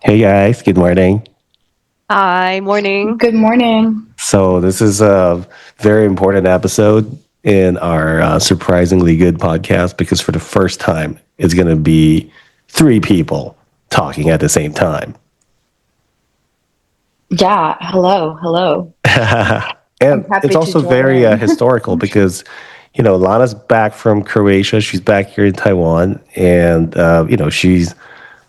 Hey guys, good morning. Hi, morning. Good morning. So, this is a very important episode in our surprisingly good podcast because for the first time, it's going to be three people talking at the same time. Yeah, hello. I'm And it's happy to also join very in. historical because, Lana's back from Croatia. She's back here in Taiwan. And, she's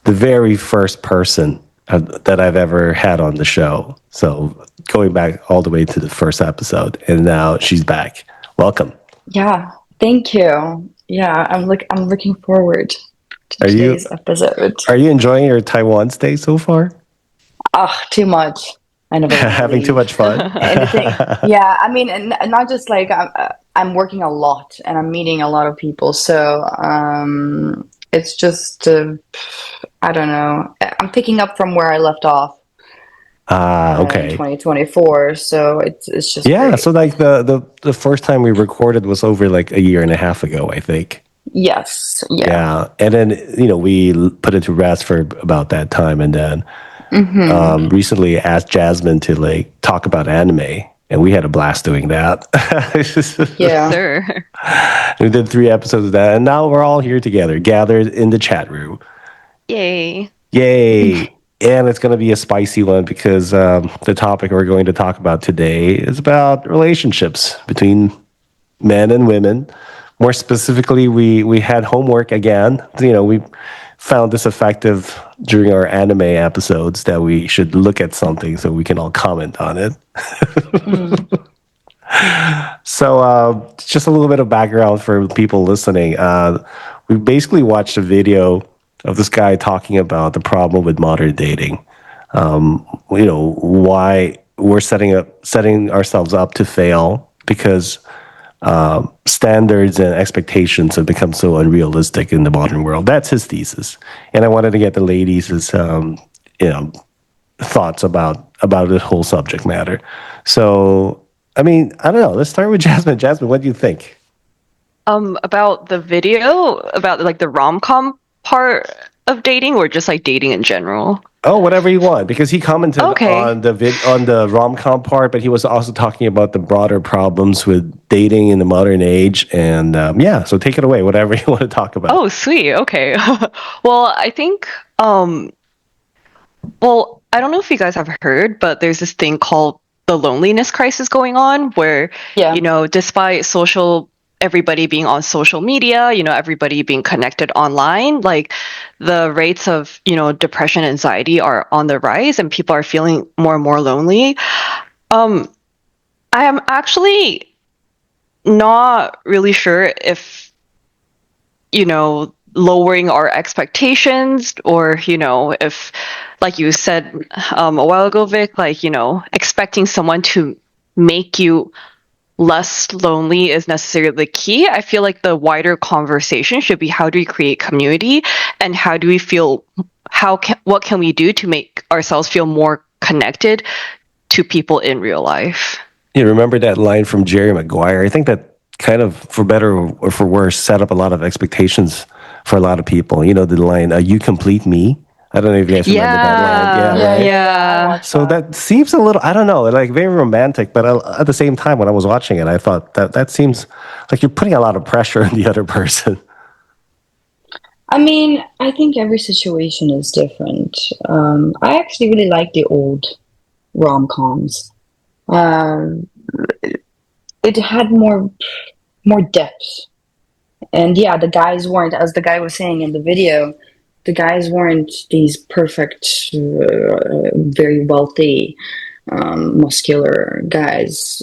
the very first person that I've ever had on the show. So going back all the way to the first episode, and now she's back. Welcome. Yeah, thank you. Yeah, I'm looking forward to Are you today's episode. are you enjoying your Taiwan stay so far? Ah, too much. I never want to Having too leave. much fun? And the thing, yeah, I mean, and not just like I'm working a lot and I'm meeting a lot of people, so it's just I don't know. I'm picking up from where I left off in Okay. 2024, so it's just Yeah. So great. like the first time we recorded was over like a year and a half ago, I think. Yes, yeah. Yeah, and then we put it to rest for about that time, and then Hmm. recently asked Jasmine to like talk about anime, and we had a blast doing that. Yeah. Sir. We did 3 episodes of that, and now we're all here together, gathered in the chat room. Yay. Yay! And it's going to be a spicy one because the topic we're going to talk about today is about relationships between men and women. More specifically, we had homework again. We found this effective during our anime episodes that we should look at something so we can all comment on it. Mm. So, just a little bit of background for people listening. We basically watched a video of this guy talking about the problem with modern dating. Why we're setting ourselves up to fail because standards and expectations have become so unrealistic in the modern world. That's his thesis, and I wanted to get the ladies' you know thoughts about this whole subject matter. So, I mean, I don't know. Let's start with Jasmine. Jasmine, what do you think? About the video, about like the rom-com part of dating or just like dating in general? Oh, whatever you want, because he commented Okay. on the rom com part, but he was also talking about the broader problems with dating in the modern age. And yeah, so take it away, whatever you want to talk about. Oh, sweet. Okay. Well, I think I don't know if you guys have heard, but there's this thing called the loneliness crisis going on where, Yeah. despite everybody being on social media, everybody being connected online, like the rates of, depression, anxiety are on the rise and people are feeling more and more lonely. Um, I am actually not really sure if, lowering our expectations or, if, like you said a while ago, Vic, like, expecting someone to make you less lonely is necessarily the key. I feel like the wider conversation should be how do we create community and how do we feel, what can we do to make ourselves feel more connected to people in real life? You remember that line from Jerry Maguire? I think that kind of, for better or for worse, set up a lot of expectations for a lot of people. You know, the line, "You complete me." I don't know if you guys remember that line. Yeah, Yeah, right. I yeah. watched So that. that seems a little, I don't know, like very romantic, but at the same time, when I was watching it, I thought that seems like you're putting a lot of pressure on the other person. I mean, I think every situation is different. I actually really like the old rom-coms. Um, it had more depth, and yeah, the guys weren't, as the guy was saying in the video, the guys weren't these perfect, very wealthy, muscular guys,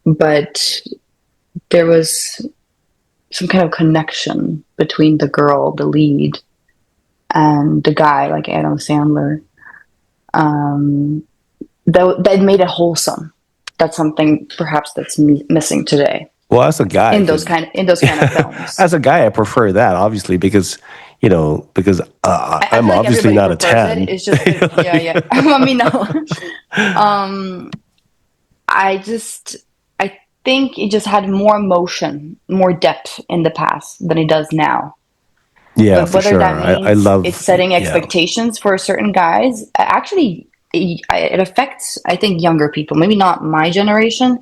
but there was some kind of connection between the girl, the lead, and the guy, like Adam Sandler. Um, that made it wholesome. That's something perhaps that's missing today Well, as a guy, in those because kind of films. as a guy, I prefer that obviously because I I'm feel like obviously everybody not a prefers it. 10. It's just that, yeah, yeah. I mean, no. Um, I think it just had more motion, more depth in the past than it does now. Yeah, But for whether sure. that I means love, it's setting yeah. expectations for certain guys, actually, it affects, I think, younger people. Maybe not my generation.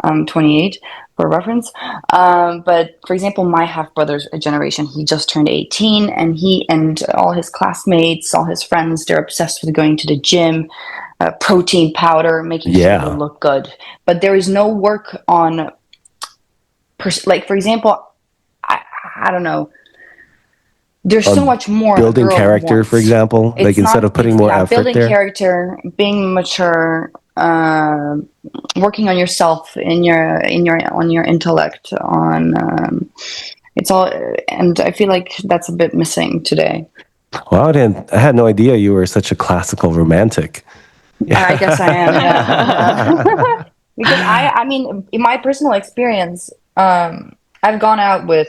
I'm 28 for reference. But for example, my half brother's generation, he just turned 18, and he and all his classmates, all his friends, they're obsessed with going to the gym, protein powder, making sure they Yeah. look good. But there is no work on, like, for example, I, I don't know. There's so On much more a building girl character, for wants. example, like instead of putting It's, more yeah, effort building there. character, being mature, working on yourself, on your intellect, on, it's all, and I feel like that's a bit missing today. Wow, I had no idea you were such a classical romantic. I guess I am, yeah, yeah. Because I mean, in my personal experience, I've gone out with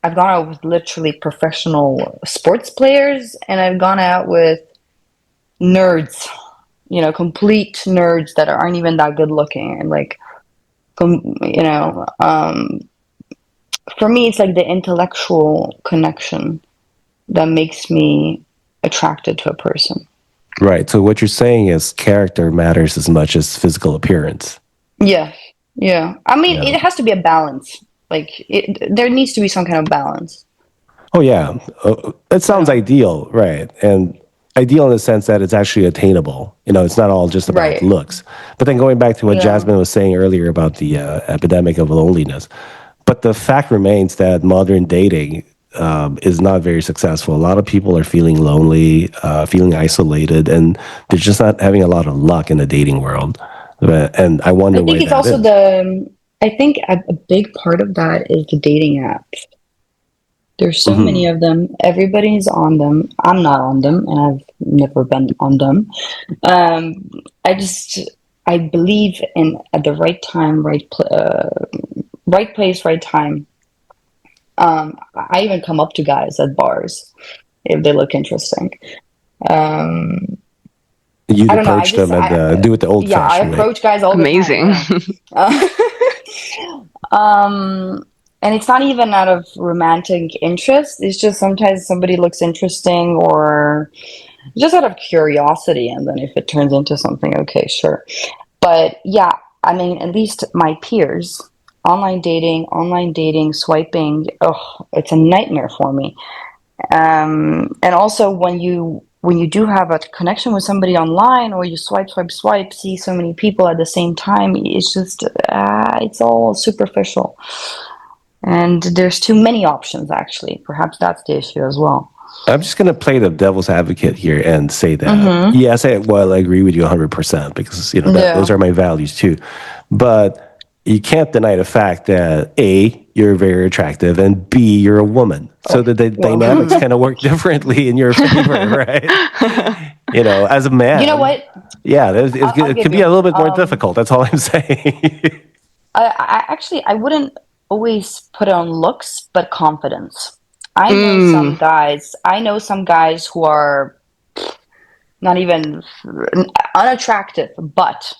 I've gone out with literally professional sports players, and I've gone out with nerds, complete nerds that aren't even that good looking, and like, you know, for me, it's like the intellectual connection that makes me attracted to a person. Right. So what you're saying is character matters as much as physical appearance. Yeah, yeah. I mean, Yeah. it has to be a balance. Like, there needs to be some kind of balance. Oh, yeah. It sounds Yeah. ideal, right? And ideal in the sense that it's actually attainable. It's not all just about Right. looks. But then going back to what Yeah. Jasmine was saying earlier about the epidemic of loneliness, but the fact remains that modern dating is not very successful. A lot of people are feeling lonely, feeling isolated, and they're just not having a lot of luck in the dating world. And I I wonder think why it's that also is. I think a big part of that is the dating apps. There's so Hmm. many of them. Everybody's on them. I'm not on them, and I've never been on them. Um, I just I believe in at the right time, right place, right time. I even come up to guys at bars if they look interesting. Um, You'd I don't know. approach them and do it the Yeah, I old-fashioned way. approach guys all the time. Amazing. Yeah. Uh, um, and it's not even out of romantic interest. It's just sometimes somebody looks interesting, or just out of curiosity. And then if it turns into something, okay, sure. But yeah, I mean, at least my peers, online dating, swiping, oh, it's a nightmare for me. And also when you do have a connection with somebody online, or you swipe, see so many people at the same time, it's just it's all superficial, and there's too many options. Actually, perhaps that's the issue as well. I'm just going to play the devil's advocate here and say that, Mm-hmm. yes, I agree with you 100% because, those Yeah. are my values too. But you can't deny the fact that A, you're very attractive, and B, you're a woman. So Oh, the well. dynamics kind of work differently in your favor, right? As a You know man, what? yeah, I'll it give can be a you. little bit more difficult. That's all I'm saying. I wouldn't always put it on looks, but confidence. Mm. I know some guys who are not even unattractive, but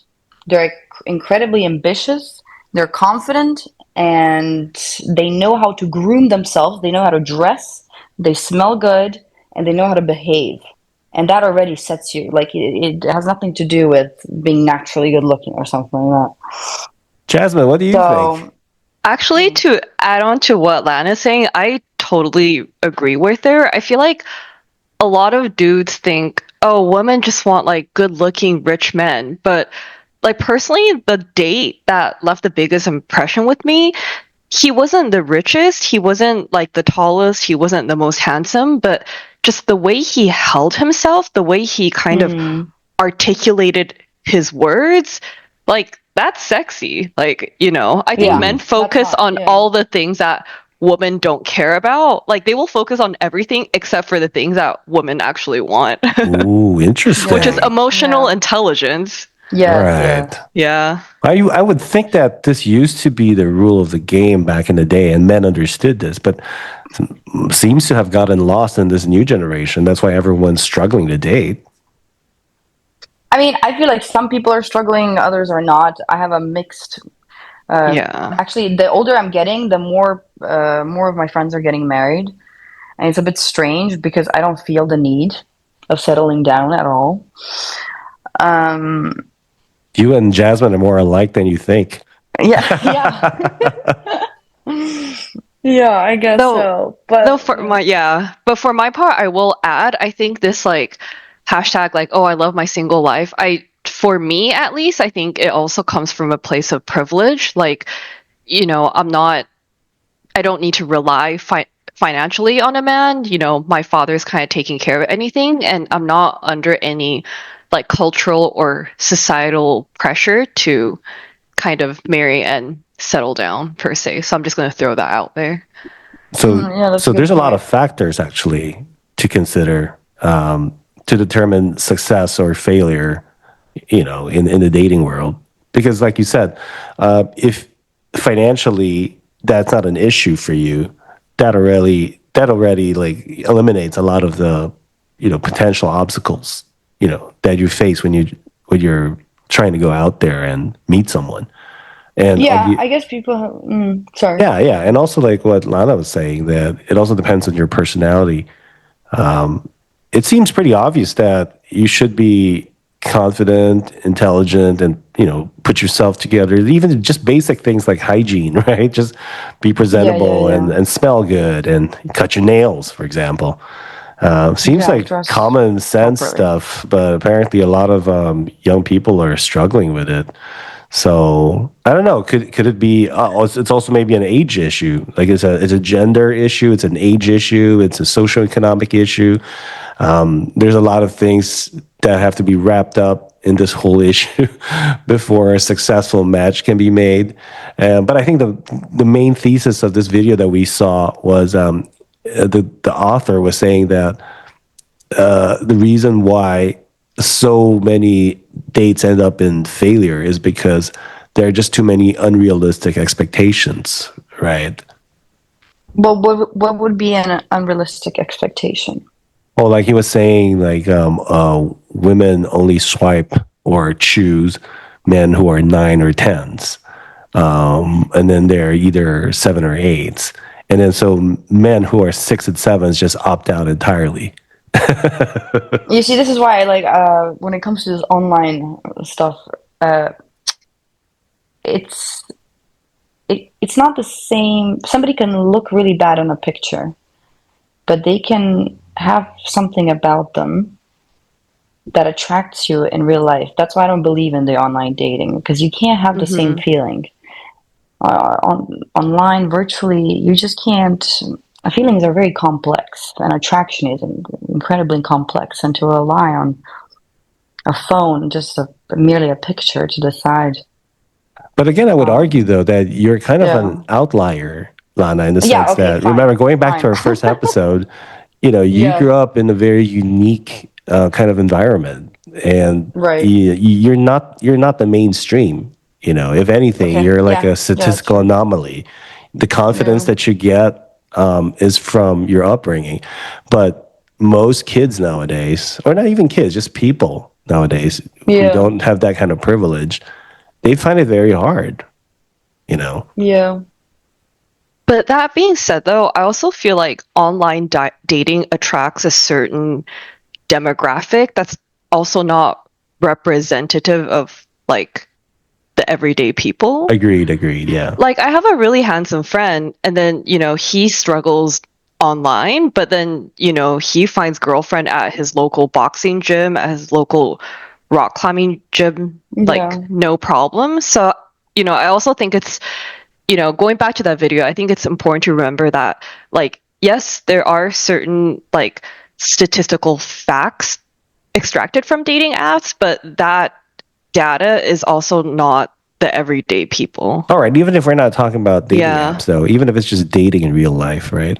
they're incredibly ambitious, they're confident, and they know how to groom themselves, they know how to dress, they smell good, and they know how to behave. And that already sets you, like, it has nothing to do with being naturally good looking or something like that. Jasmine, what do you think? So, Actually, to add on to what Lan is saying, I totally agree with her. I feel like a lot of dudes think, oh, women just want like good looking rich men. But like personally, the date that left the biggest impression with me, he wasn't the richest, he wasn't like the tallest, he wasn't the most handsome, but just the way he held himself, the way he kind of mm, articulated his words, like that's sexy. Like, I think yeah, men Mm. that's focus hot. on Yeah. all the things that women don't care about. Like they will focus on everything except for the things that women actually want, Ooh, which is Yeah. interesting. emotional Yeah. intelligence. Yes, Right. yes. Yeah. I would think that this used to be the rule of the game back in the day, and men understood this, but seems to have gotten lost in this new generation. That's why everyone's struggling to date. I mean, I feel like some people are struggling, others are not. I have a mixed. Yeah. Actually, the older I'm getting, the more of my friends are getting married, and it's a bit strange because I don't feel the need of settling down at all. You and Jasmine are more alike than you think. Yeah. Yeah, I guess so. But No, but for my part, I will add, I think this like hashtag like, oh, I love my single life. For me at least, I think it also comes from a place of privilege. Like, I don't need to rely financially on a man. My father's kind of taking care of anything, and I'm not under any like cultural or societal pressure to kind of marry and settle down per se. So I'm just going to throw that out there. So, that's a so good there's a lot point. of factors actually to consider to determine success or failure, in the dating world. Because, like you said, if financially that's not an issue for you, that already like eliminates a lot of the potential obstacles that you face when you're trying to go out there and meet someone. And Yeah, I guess people have, sorry. yeah, yeah, and also like what Lana was saying, that it also depends on your personality. It seems pretty obvious that you should be confident, intelligent, and put yourself together. Even just basic things like hygiene, right? Just be presentable Yeah. and smell good and cut your nails, for example. Seems Yeah, like dress common sense properly. stuff, but apparently a lot of young people are struggling with it. So I don't know. Could it be? It's also maybe an age issue. Like it's a gender issue. It's an age issue. It's a socioeconomic issue. There's a lot of things that have to be wrapped up in this whole issue before a successful match can be made. But I think the main thesis of this video that we saw was the author was saying that the reason why so many dates end up in failure is because there are just too many unrealistic expectations, right? Well, what would be an unrealistic expectation? Well, like he was saying, like women only swipe or choose men who are 9 or 10s, and then they're either 7 or 8s, and then so men who are 6 and 7s just opt out entirely. You see, this is why, like, when it comes to this online stuff, uh, it's it's not the same. Somebody can look really bad on a picture, but they can have something about them that attracts you in real life. That's why I don't believe in the online dating, because you can't have the same feeling. Online, virtually, you just can't. Feelings are very complex, and attraction is incredibly complex. And to rely on a phone, just merely a picture to decide. But again, I would argue though that you're kind of an outlier, Lana, in the Yeah, sense okay, that, fine, remember, going back to fine. our first episode, you Yeah. grew up in a very unique kind of environment, and Right. you're not the mainstream. If anything, Okay, you're like yeah, a yeah, that's statistical true. anomaly. The confidence Yeah. that you get is from your upbringing, but most kids nowadays, or not even kids, just people nowadays who Yeah. don't have that kind of privilege, they find it very hard. Yeah. But that being said, though, I also feel like online dating attracts a certain demographic that's also not representative of like the everyday people. Agreed, yeah. Like, I have a really handsome friend, and then, he struggles online, but then, he finds girlfriend at his local boxing gym, at his local rock climbing gym, like, Yeah. no problem. So, I also think it's, going back to that video, I think it's important to remember that, like, yes, there are certain, like, statistical facts extracted from dating apps, but that data is also not the everyday people. All right, even if we're not talking about dating Yeah. apps, though, even if it's just dating in real life, right?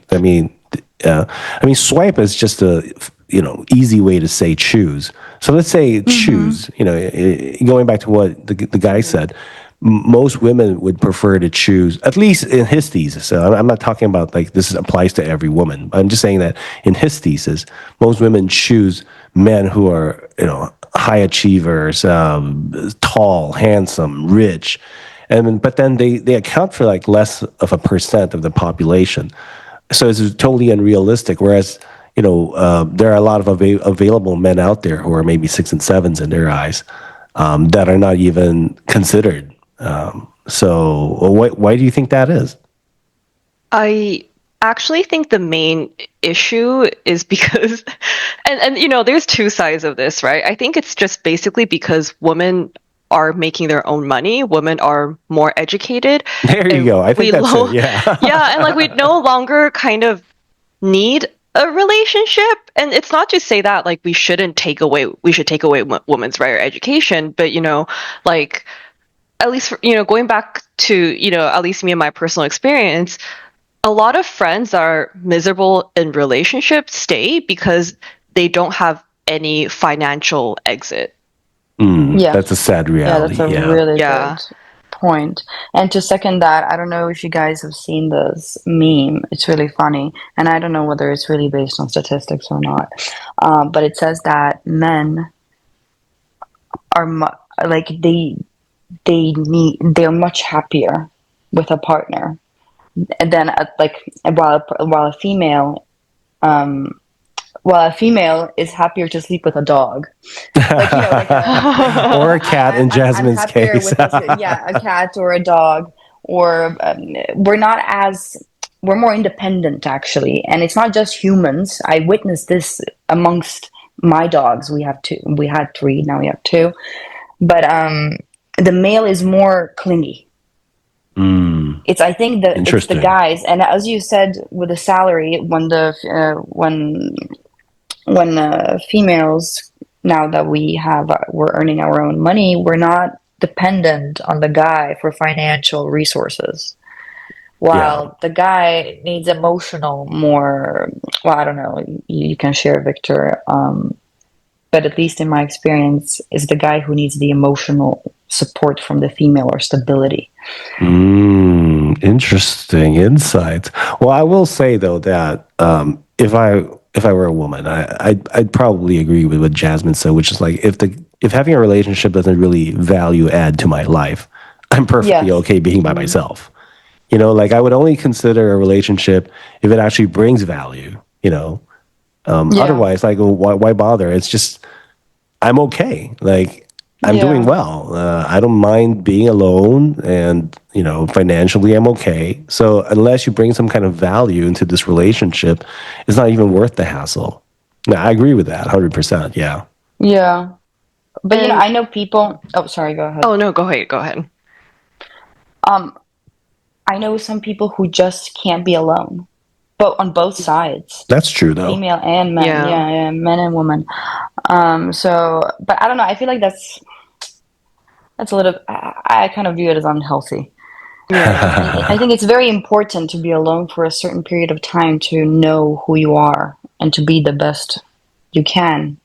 Swipe is just a easy way to say choose. So let's say choose. Going back to what the guy said, most women would prefer to choose, at least in his thesis. So I'm not talking about like this applies to every woman. I'm just saying that in his thesis, most women choose men who are high achievers, tall, handsome, rich, but then they account for like less of a percent of the population. So it's totally unrealistic. Whereas, there are a lot of available men out there who are maybe 6 and 7s in their eyes, that are not even considered. So why do you think that is? I actually think the main issue is because, and there's two sides of this, right? I think it's just basically because women are making their own money. Women are more educated. There you and go. I think we that's it. Yeah. yeah, and like we no longer kind of need a relationship. And it's not to say that like we should take away women's right or education, but like at least going back to at least me and my personal experience, a lot of friends that are miserable in relationships stay because they don't have any financial exit. Yeah. That's a sad Yeah, reality. that's a Yeah. really Yeah. good point. And to second that, I don't know if you guys have seen this meme. It's really funny, and I don't know whether it's really based on statistics or not. But it says that men are like they're much happier with a partner than while a female is happier to sleep with a dog. Like, Or a cat in Jasmine's happier case. with a cat or a dog, or we're more independent actually, and it's not just humans. I witnessed this amongst my dogs. We had 3, now we have 2, but the male is more clingy. I think that it's the guys, and as you said with the salary, when females, now that we're earning our own money, we're not dependent on the guy for financial resources, while the guy needs emotional more. Well, I don't know, you can share, Victor, but at least in my experience, is the guy who needs the emotional support from the female, or stability. Interesting insight. Well, I will say though that if I were a woman, I'd probably agree with what Jasmine said, which is like if having a relationship doesn't really value add to my life, I'm perfectly okay being by myself. Like I would only consider a relationship if it actually brings value. Otherwise, like why bother? It's just I'm okay. Like I'm doing well. I don't mind being alone, and financially I'm okay. So unless you bring some kind of value into this relationship, it's not even worth the hassle. No, I agree with that 100%. Yeah. Yeah, but I know people. Oh, sorry. Go ahead. Oh no, go ahead. I know some people who just can't be alone, but on both sides. That's true though. Female and men. Yeah, men and women. But I don't know. I feel like that's a little. I kind of view it as unhealthy. Yeah. I think it's very important to be alone for a certain period of time to know who you are and to be the best you can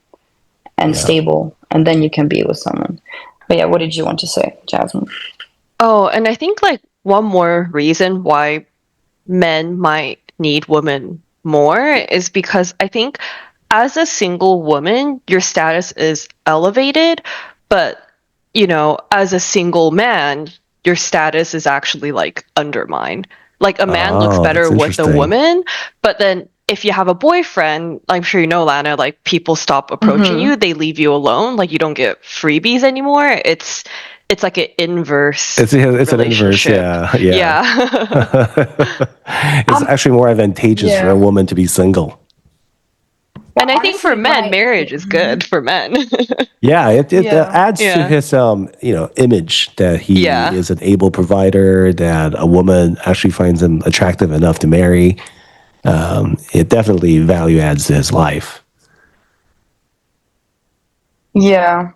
and stable, and then you can be with someone. But yeah, what did you want to say, Jasmine? Oh, and I think like one more reason why men might need women more is because I think as a single woman, your status is elevated, but as a single man, your status is actually like undermined. Like a man looks better with a woman, but then if you have a boyfriend, I'm sure you know, Lana, like people stop approaching you, they leave you alone, like you don't get freebies anymore. It's like an inverse. It's an inverse, yeah. It's actually more advantageous for a woman to be single. And I think for men, marriage is good for men. It adds to his image that he is an able provider, that a woman actually finds him attractive enough to marry. It definitely value adds to his life. Yeah.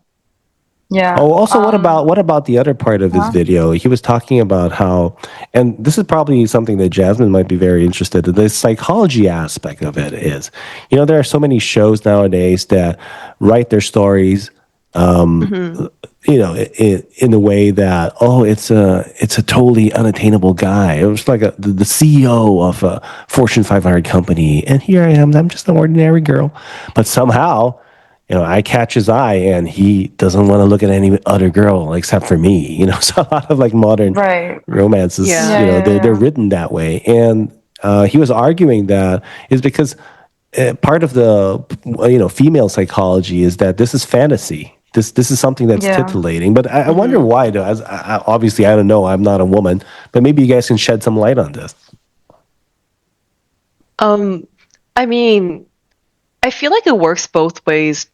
Oh, also, what about the other part of his video? He was talking about how, and this is probably something that Jasmine might be very interested in, the psychology aspect of it is, there are so many shows nowadays that write their stories, in the way that, it's a totally unattainable guy. It was like the CEO of a Fortune 500 company, and here I am, I'm just an ordinary girl, but somehow, I catch his eye and he doesn't want to look at any other girl except for me. So a lot of like modern romances, they're written that way. And he was arguing that is because part of the female psychology is that this is fantasy. This is something that's Yeah. titillating. But I wonder why, though. Obviously, I don't know. I'm not a woman, but maybe you guys can shed some light on this. I mean, I feel like it works both ways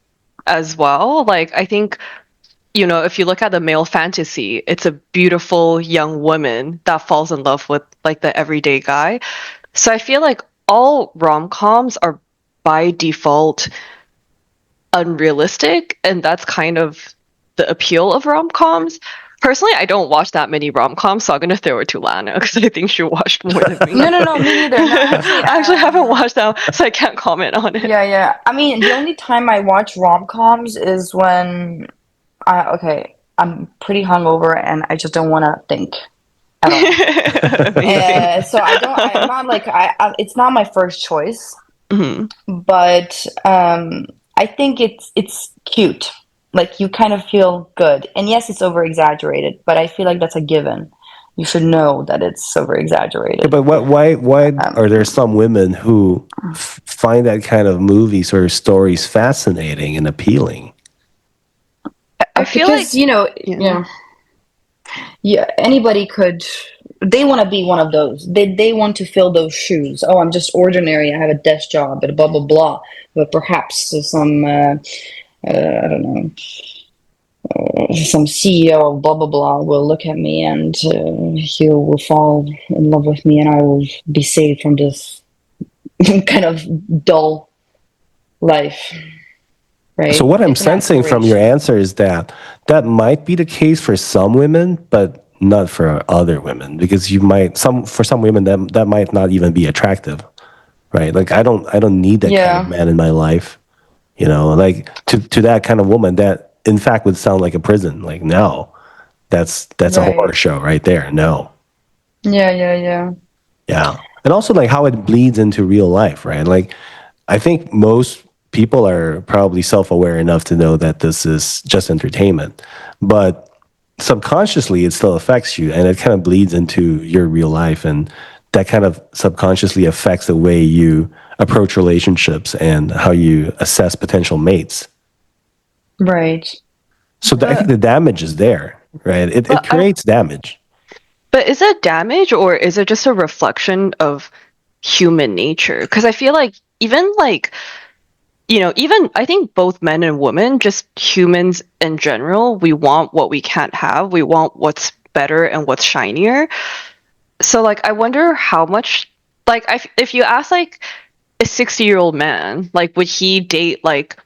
as well. Like, I think, if you look at the male fantasy, it's a beautiful young woman that falls in love with like the everyday guy. So I feel like all rom-coms are by default unrealistic, and that's kind of the appeal of rom-coms. Personally, I don't watch that many rom-coms, so I'm gonna throw it to Lana because I think she watched more than me. No, me neither. No, actually, I actually haven't watched that, so I can't comment on it. Yeah. I mean, the only time I watch rom-coms is when I'm pretty hungover and I just don't want to think at all. Amazing. So I'm not like it's not my first choice, Mhm. but I think it's cute. Like you kind of feel good. And yes, it's over exaggerated, but I feel like that's a given. You should know that it's over exaggerated. But why are there some women who find that kind of movies or stories fascinating and appealing? I feel Because, yeah. anybody could. They want to be one of those. They want to fill those shoes. Oh, I'm just ordinary. I have a desk job, but blah blah blah. But perhaps some I don't know, some CEO of blah blah blah will look at me and he will fall in love with me, and I will be saved from this kind of dull life. Right. So what I'm It's an sensing from your aspiration. answer is that might be the case for some women, but not for other women, because for some women that might not even be attractive, right? Like I don't need that kind of Yeah. man in my life, like to that kind of woman that in fact would sound like a prison. Like no, that's a Right. horror show right there. No, Yeah. yeah, and also like how it bleeds into real life, right? Like I think most people are probably self-aware enough to know that this is just entertainment, but subconsciously it still affects you and it kind of bleeds into your real life, and that kind of subconsciously affects the way you approach relationships and how you assess potential mates. Right. So I think the damage is there, right? It But creates damage. But is it damage or is it just a reflection of human nature? Because I feel like even I think both men and women, just humans in general, we want what we can't have. We want what's better and what's shinier. So like I wonder how much like if you ask like a 60-year-old man, like would he date like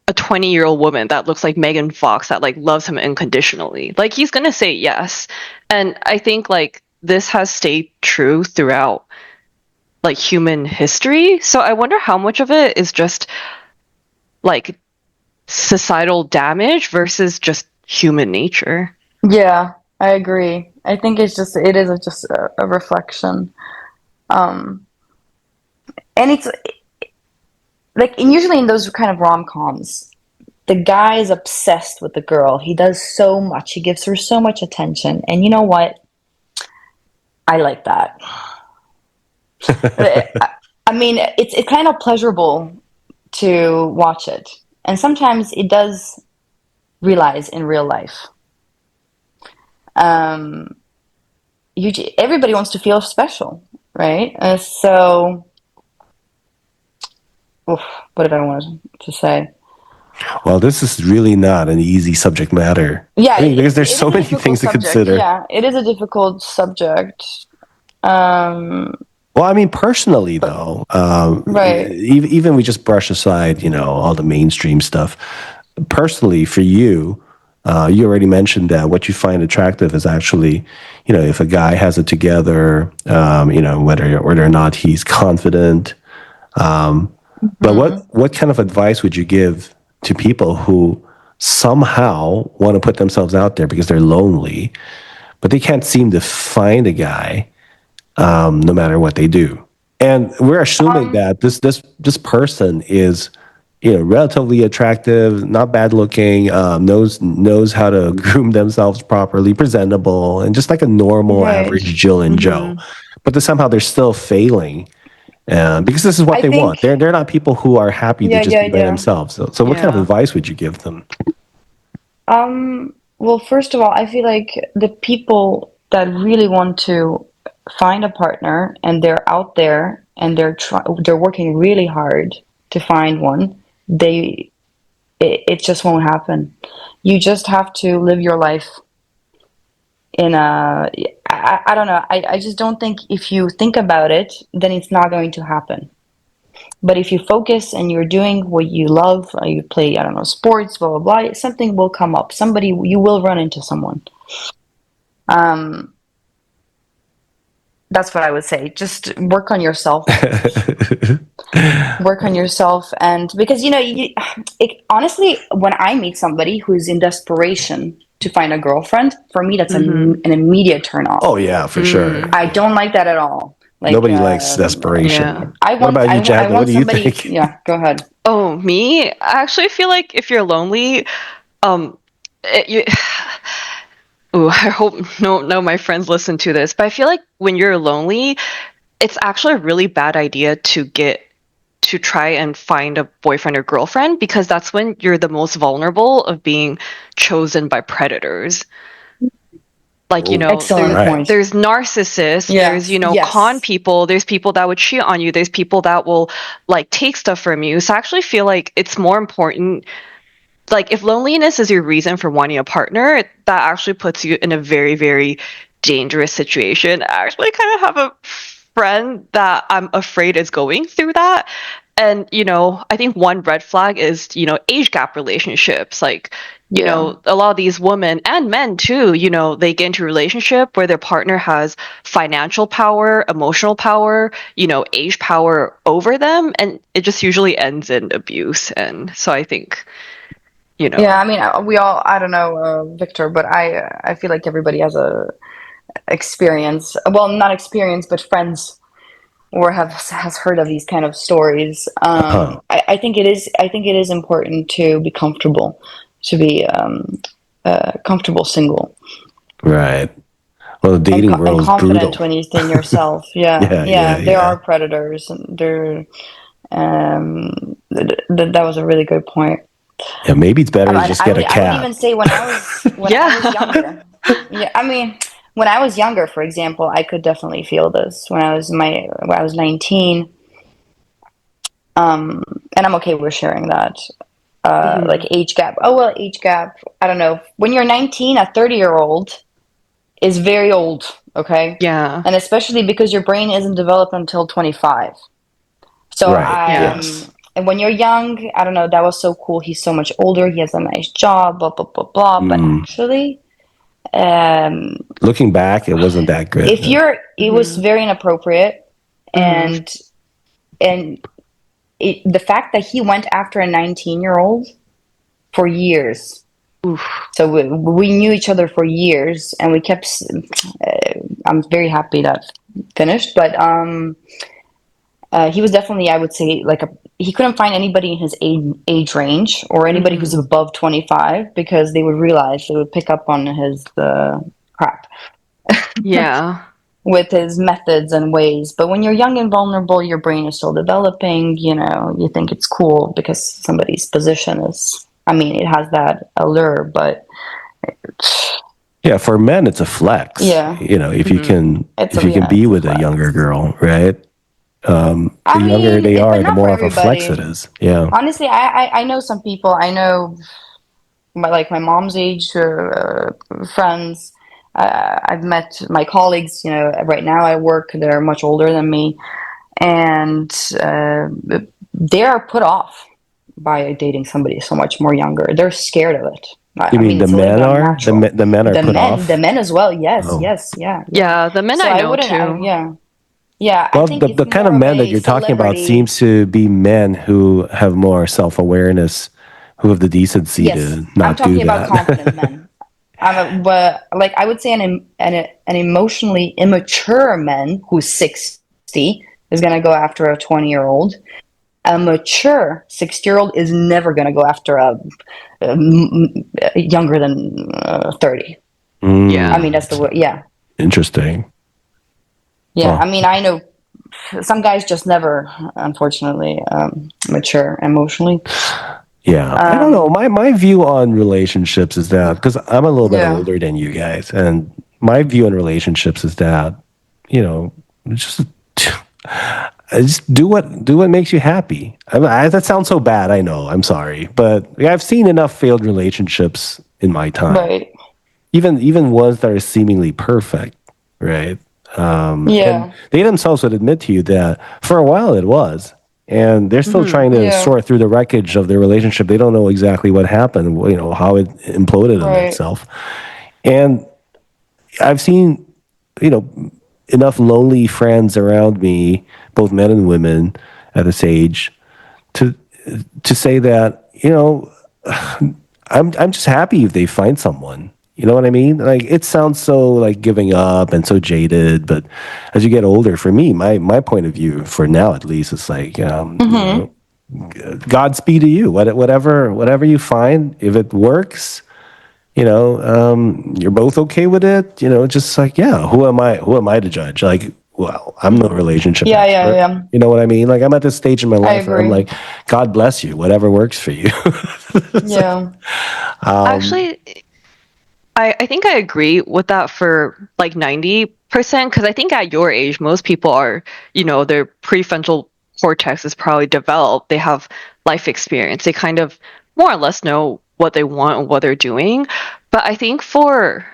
a 20-year-old woman that looks like Megan Fox that like loves him unconditionally? Like he's gonna say yes. And I think like this has stayed true throughout like human history. So I wonder how much of it is just like societal damage versus just human nature. Yeah, I agree. I think it is just a reflection. Um, and it's like, and usually in those kind of rom-coms, the guy is obsessed with the girl. He does so much. He gives her so much attention. And you know what? I like that. I mean, it's kind of pleasurable to watch it. And sometimes it does realize in real life. Everybody wants to feel special, right? So, what did I want to say? Well, this is really not an easy subject matter. Yeah, I mean, because there's it so is a many difficult things to subject. consider. Yeah, it is a difficult subject. Well, I mean, personally, though, Right. even we just brush aside, all the mainstream stuff. Personally, for you, you already mentioned that what you find attractive is actually, if a guy has it together, whether or not he's confident. But what kind of advice would you give to people who somehow want to put themselves out there because they're lonely, but they can't seem to find a guy? No matter what they do, and we're assuming that this person is, relatively attractive, not bad looking, knows how to groom themselves properly, presentable, and just like a normal Right. average Jill and Joe. But somehow they're still failing Because this is what I they think- want. They're not people who are happy to just be by themselves. So what kind of Yeah. advice would you give them? Well, first of all, I feel like the people that really want to find a partner and they're out there and they're working really hard to find one, it just won't happen. You just have to live your life in a, I don't know. I just don't think if you think about it, then it's not going to happen. But if you focus and you're doing what you love, you play, I don't know, sports, blah, blah, blah, something will come up. You will run into someone. That's what I would say. Just work on yourself. Work on yourself. And because, honestly, when I meet somebody who's in desperation to find a girlfriend, for me, that's an immediate turn off. Oh yeah, for sure. I don't like that at all. Like, Nobody likes desperation. Yeah. What about you, Jacqueline? What do you somebody, think? Yeah, go ahead. Oh, me? I actually feel like if you're lonely, you. Ooh, I hope no my friends listen to this, but I feel like when you're lonely, it's actually a really bad idea to try and find a boyfriend or girlfriend, because that's when you're the most vulnerable of being chosen by predators. Like, Excellent point. there's narcissists, Yeah. there's, Yes. con people, there's people that would cheat on you, there's people that will like take stuff from you. So I actually feel like it's more important, like if loneliness is your reason for wanting a partner, that actually puts you in a very, very dangerous situation. I actually kind of have a friend that I'm afraid is going through that. And, I think one red flag is, age gap relationships. Like, a lot of these women and men too, they get into a relationship where their partner has financial power, emotional power, age power over them. And it just usually ends in abuse. And so I think, Yeah, I mean, we all, I don't know, Victor, but I feel like everybody has a experience. Well, not experience, but friends or has heard of these kind of stories. I think it is important to be comfortable, to be comfortable single. Right. Well, the dating and world is confident brutal. when you're in yourself. Yeah, Yeah, there yeah. are predators, and that was a really good point. Yeah, maybe it's better to just get a I would cat. even say when I was younger. Yeah, I mean, when I was younger, for example, I could definitely feel this. When I was 19, and I'm okay with sharing that. Like age gap. Oh well, age gap. I don't know. When you're 19, a 30-year-old is very old. Okay. Yeah. And especially because your brain isn't developed until 25. So Right, yes. And when you're young, I don't know, that was so cool. He's so much older. He has a nice job, blah, blah, blah, blah. But actually, looking back, it wasn't that good. It was very inappropriate. And the fact that he went after a 19-year-old for years. Oof. So we knew each other for years, and we kept, I'm very happy that finished, but, he was definitely, I would say, he couldn't find anybody in his age range or anybody who's above 25, because they would pick up on his crap. Yeah. With his methods and ways. But when you're young and vulnerable, your brain is still developing, you think it's cool because somebody's position is, it has that allure, but yeah, for men, it's a flex. Yeah. If you can, be it's a with a flex. younger girl, right? The younger they but are, the not more for of a flex everybody. it is. Yeah. Honestly, I know some people. I know, my mom's age friends. I've met my colleagues. Right now I work. They're much older than me, and they are put off by dating somebody so much more younger. They're scared of it. You mean the it's a little men bit are? unnatural. The men are put off? The men as well. Yes, Oh. yes, yeah. Yeah, the men So I know wouldn't. too. Yeah. Well, I think the kind of more men a that you're talking about celebrity. seems to be men who have more self-awareness, who have the decency Yes, to I'm not talking do about that. confident men. But I would say an emotionally immature man who's 60 is gonna go after a 20-year-old. A mature 60-year-old is never gonna go after a younger than 30. Yeah. That's the word. Yeah, Interesting. yeah. Huh. I know some guys just never, unfortunately, mature emotionally. Yeah, I don't know. My view on relationships is that because I'm a little bit Yeah. older than you guys, and my view on relationships is that you know just just do what makes you happy. That sounds so bad. I know. I'm sorry, but I've seen enough failed relationships in my time. Right. Even ones that are seemingly perfect, right? And Yeah. they themselves would admit to you that for a while it was, and they're still trying to Yeah. sort through the wreckage of their relationship. They don't know exactly what happened, how it imploded on Right. itself. And I've seen, you know, enough lonely friends around me, both men and women at this age, to say that, I'm just happy if they find someone. You know what I mean? Like it sounds so like giving up and so jaded, but as you get older, for me, my point of view for now at least, it's like Godspeed to you. Whatever you find, if it works, you're both okay with it. Just like yeah, who am I? Who am I to judge? Like, well, I'm no relationship Yeah. expert. Yeah. You know what I mean? Like I'm at this stage in my I life where I'm agree. like, God bless you, whatever works for you. Yeah. Actually, I think I agree with that for like 90%, because I think at your age, most people are, their prefrontal cortex is probably developed. They have life experience. They kind of more or less know what they want and what they're doing. But I think for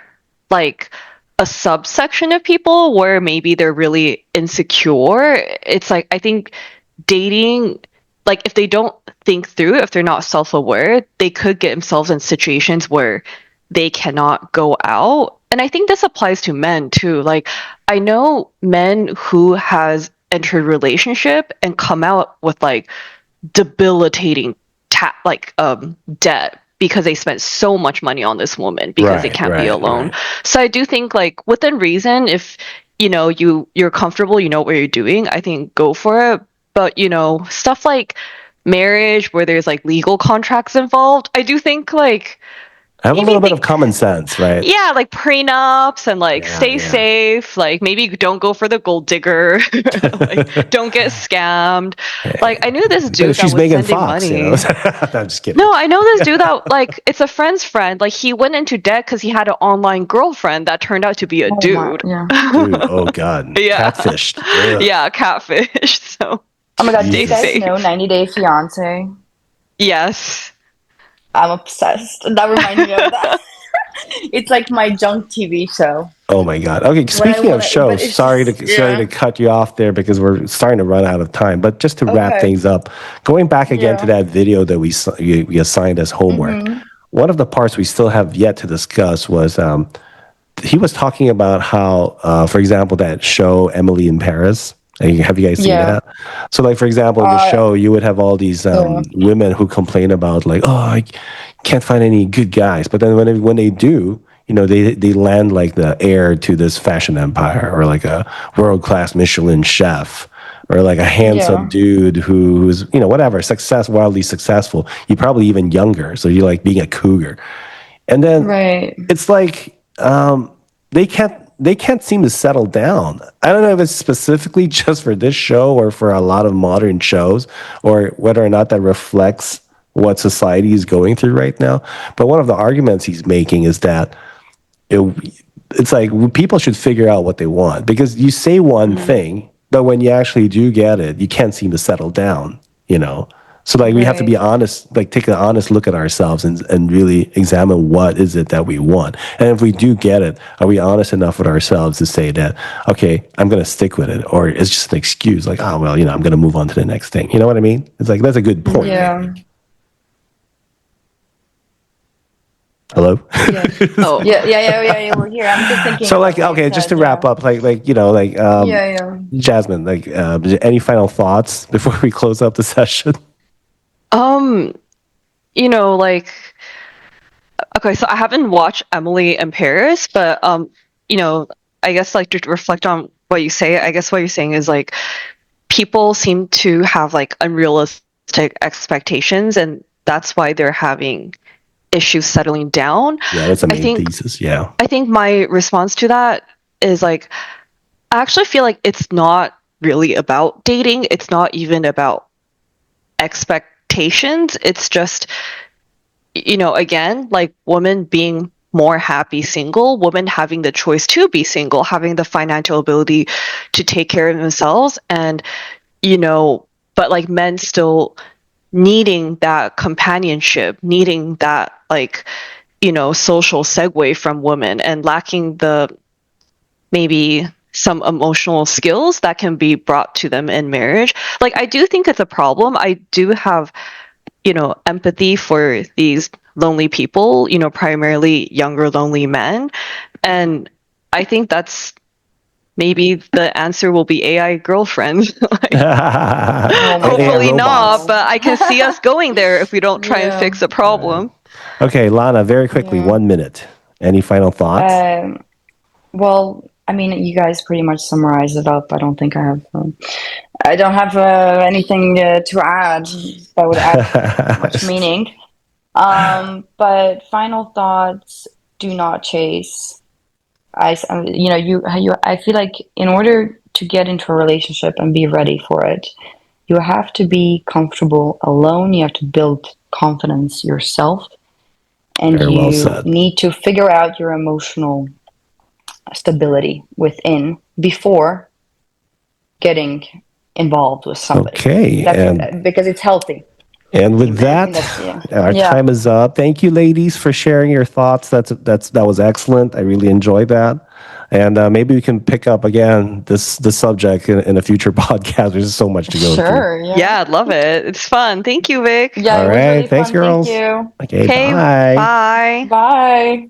like a subsection of people where maybe they're really insecure, it's like I think dating, like if they don't think through, if they're not self-aware, they could get themselves in situations where they cannot go out. And I think this applies to men too. Like I know men who has entered relationship and come out with like debilitating debt because they spent so much money on this woman because they Right, can't be right, alone. right. So I do think like within reason, if you're comfortable, you know what you're doing, I think go for it. But stuff like marriage where there's like legal contracts involved, I do think like Have a maybe little bit of think, common sense, right? yeah, like prenups and like Yeah, stay yeah. safe. Like maybe don't go for the gold digger. Like don't get scammed. Like I knew this But dude that she's was Megan sending Fox, money. I'm just kidding. No, I know this dude that like it's a friend's friend. Like he went into debt because he had an online girlfriend that turned out to be a Oh my. dude. Yeah. Dude, oh God. Yeah. Catfished. Ugh. Yeah, catfish. So Oh my God. Do stay you guys Jesus. safe. know 90 Day Fiance? Yes. I'm obsessed. That reminded me of that. It's like my junk TV show. Oh my God. Okay, When I speaking of wanna, but shows, it's sorry just to cut you off there because we're starting to run out of time. But just to wrap okay. things up, going back again to Yeah. that video that we assigned as homework, one of the parts we still have yet to discuss was he was talking about how, for example, that show Emily in Paris. Have you guys seen Yeah. that? So, like for example, in the Uh, show, you would have all these yeah. women who complain about like, oh, I can't find any good guys. But then when they do, they land like the heir to this fashion empire or like a world class Michelin chef or like a handsome Yeah. dude who's whatever wildly successful. You're probably even younger, so you're like being a cougar. And then Right. it's like they can't seem to settle down. I don't know if it's specifically just for this show or for a lot of modern shows, or whether or not that reflects what society is going through right now. But one of the arguments he's making is that it's like people should figure out what they want, because you say one thing, but when you actually do get it, you can't seem to settle down. So like we have to be Right. honest, like take an honest look at ourselves and really examine what is it that we want. And if we do get it, are we honest enough with ourselves to say that, okay, I'm going to stick with it, or it's just an excuse like, oh, well, I'm going to move on to the next thing. You know what I mean? It's like, that's a good point. Yeah. Hello? Yeah. Oh. Yeah. We're here. I'm just thinking. So about like, what you okay, just said, to wrap yeah. up, Yeah. Jasmine, any final thoughts before we close up the session? Like okay, so I haven't watched Emily in Paris, but I guess like to reflect on what you say, I guess what you're saying is like people seem to have like unrealistic expectations, and that's why they're having issues settling down. Yeah, that's the I main think thesis. Yeah. I think my response to that is like I actually feel like it's not really about dating. It's not even about expectations. It's just, again, like women being more happy single, women having the choice to be single, having the financial ability to take care of themselves, and but like men still needing that companionship, needing that like social segue from women, and lacking the maybe some emotional skills that can be brought to them in marriage. Like, I do think it's a problem. I do have empathy for these lonely people, primarily younger lonely men, and I think that's maybe the answer will be AI girlfriend. Like, And hopefully AI not, robots. but I can see us going there if we don't try and Yeah. fix the problem. Okay, Lana, very quickly, Yeah. 1 minute. Any final thoughts? Well, I mean, you guys pretty much summarized it up. I don't think I don't have anything to add that would add much meaning. But final thoughts: do not chase. I feel like in order to get into a relationship and be ready for it, you have to be comfortable alone. You have to build confidence yourself, and Very well you said. need to figure out your emotional stability within before getting involved with somebody. Okay, and Because it's healthy. with I that, think that's, yeah. our Yeah. time is up. Thank you, ladies, for sharing your thoughts. That was excellent. I really enjoyed that. And maybe we can pick up again this subject in a future podcast. There's so much to go through. Sure. Yeah. Yeah, I'd love it. It's fun. Thank you, Vic. Yeah, All it was right. really Thanks, fun. girls. Thank you. Okay, Okay, bye. bye. Bye.